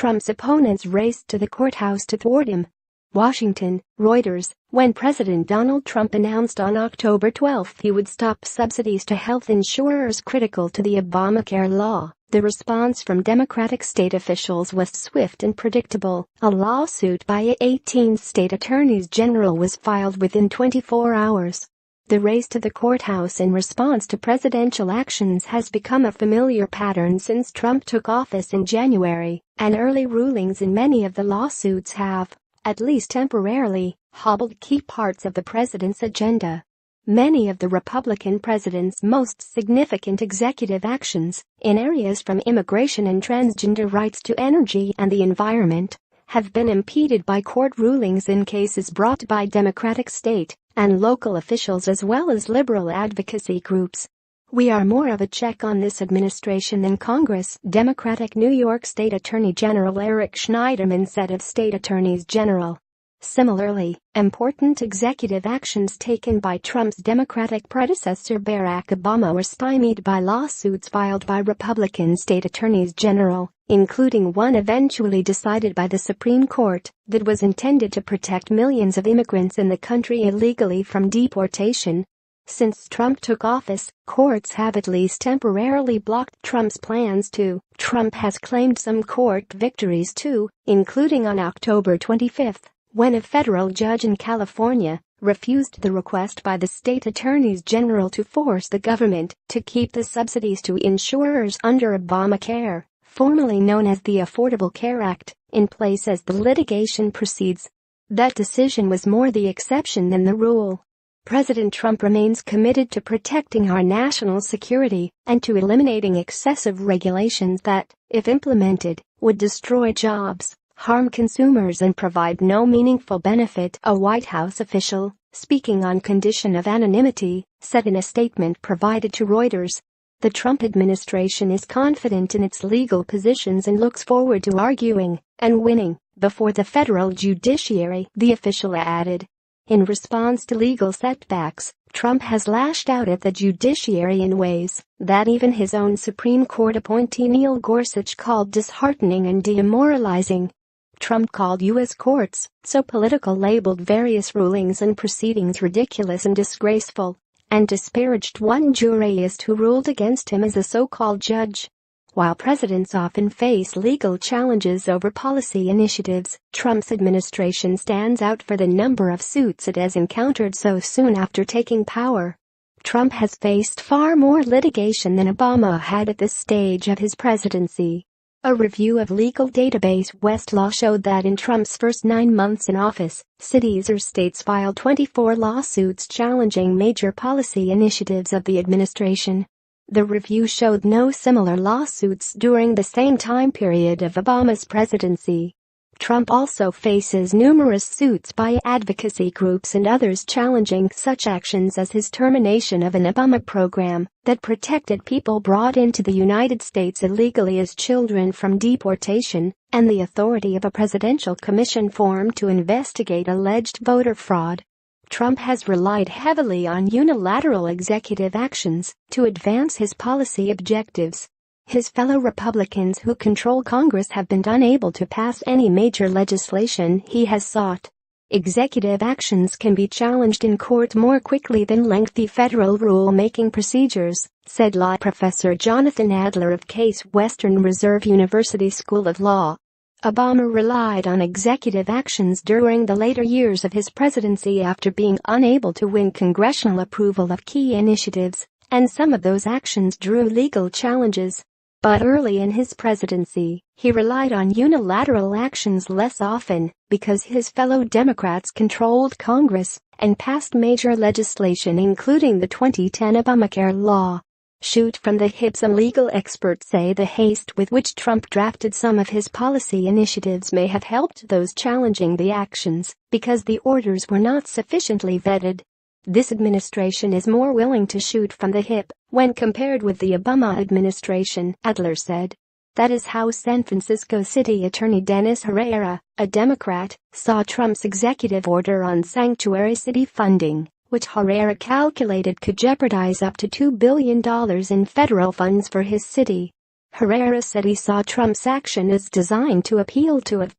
Trump's opponents raced to the courthouse to thwart him. Washington, Reuters. When President Donald Trump announced on October 12 he would stop subsidies to health insurers critical to the Obamacare law, the response from Democratic state officials was swift and predictable. A lawsuit by 18 state attorneys general was filed within 24 hours. The race to the courthouse in response to presidential actions has become a familiar pattern since Trump took office in January, and early rulings in many of the lawsuits have, at least temporarily, hobbled key parts of the president's agenda. Many of the Republican president's most significant executive actions, in areas from immigration and transgender rights to energy and the environment, have been impeded by court rulings in cases brought by Democratic state and local officials as well as liberal advocacy groups. "We are more of a check on this administration than Congress," Democratic New York State Attorney General Eric Schneiderman said of state attorneys general. Similarly, important executive actions taken by Trump's Democratic predecessor Barack Obama were stymied by lawsuits filed by Republican state attorneys general, including one eventually decided by the Supreme Court that was intended to protect millions of immigrants in the country illegally from deportation. Since Trump took office, courts have at least temporarily blocked Trump's plans to. Trump has claimed some court victories too, including on October 25, when a federal judge in California refused the request by the state attorneys general to force the government to keep the subsidies to insurers under Obamacare, formerly known as the Affordable Care Act, in place as the litigation proceeds. That decision was more the exception than the rule. President Trump remains committed to protecting our national security and to eliminating excessive regulations that, if implemented, would destroy jobs, harm consumers and provide no meaningful benefit, a White House official, speaking on condition of anonymity, said in a statement provided to Reuters. The Trump administration is confident in its legal positions and looks forward to arguing and winning before the federal judiciary, the official added. In response to legal setbacks, Trump has lashed out at the judiciary in ways that even his own Supreme Court appointee Neil Gorsuch called disheartening and demoralizing. Trump called U.S. courts, so political, labeled various rulings and proceedings ridiculous and disgraceful, and disparaged one jurist who ruled against him as a so-called judge. While presidents often face legal challenges over policy initiatives, Trump's administration stands out for the number of suits it has encountered so soon after taking power. Trump has faced far more litigation than Obama had at this stage of his presidency. A review of legal database Westlaw showed that in Trump's first 9 months in office, cities or states filed 24 lawsuits challenging major policy initiatives of the administration. The review showed no similar lawsuits during the same time period of Obama's presidency. Trump also faces numerous suits by advocacy groups and others challenging such actions as his termination of an Obama program that protected people brought into the United States illegally as children from deportation, and the authority of a presidential commission formed to investigate alleged voter fraud. Trump has relied heavily on unilateral executive actions to advance his policy objectives. His fellow Republicans who control Congress have been unable to pass any major legislation he has sought. Executive actions can be challenged in court more quickly than lengthy federal rule-making procedures, said law professor Jonathan Adler of Case Western Reserve University School of Law. Obama relied on executive actions during the later years of his presidency after being unable to win congressional approval of key initiatives, and some of those actions drew legal challenges. But early in his presidency, he relied on unilateral actions less often because his fellow Democrats controlled Congress and passed major legislation including the 2010 Obamacare law. Shoot from the hip. Some legal experts say the haste with which Trump drafted some of his policy initiatives may have helped those challenging the actions because the orders were not sufficiently vetted. This administration is more willing to shoot from the hip when compared with the Obama administration, Adler said. That is how San Francisco City Attorney Dennis Herrera, a Democrat, saw Trump's executive order on sanctuary city funding, which Herrera calculated could jeopardize up to $2 billion in federal funds for his city. Herrera said he saw Trump's action as designed to appeal to a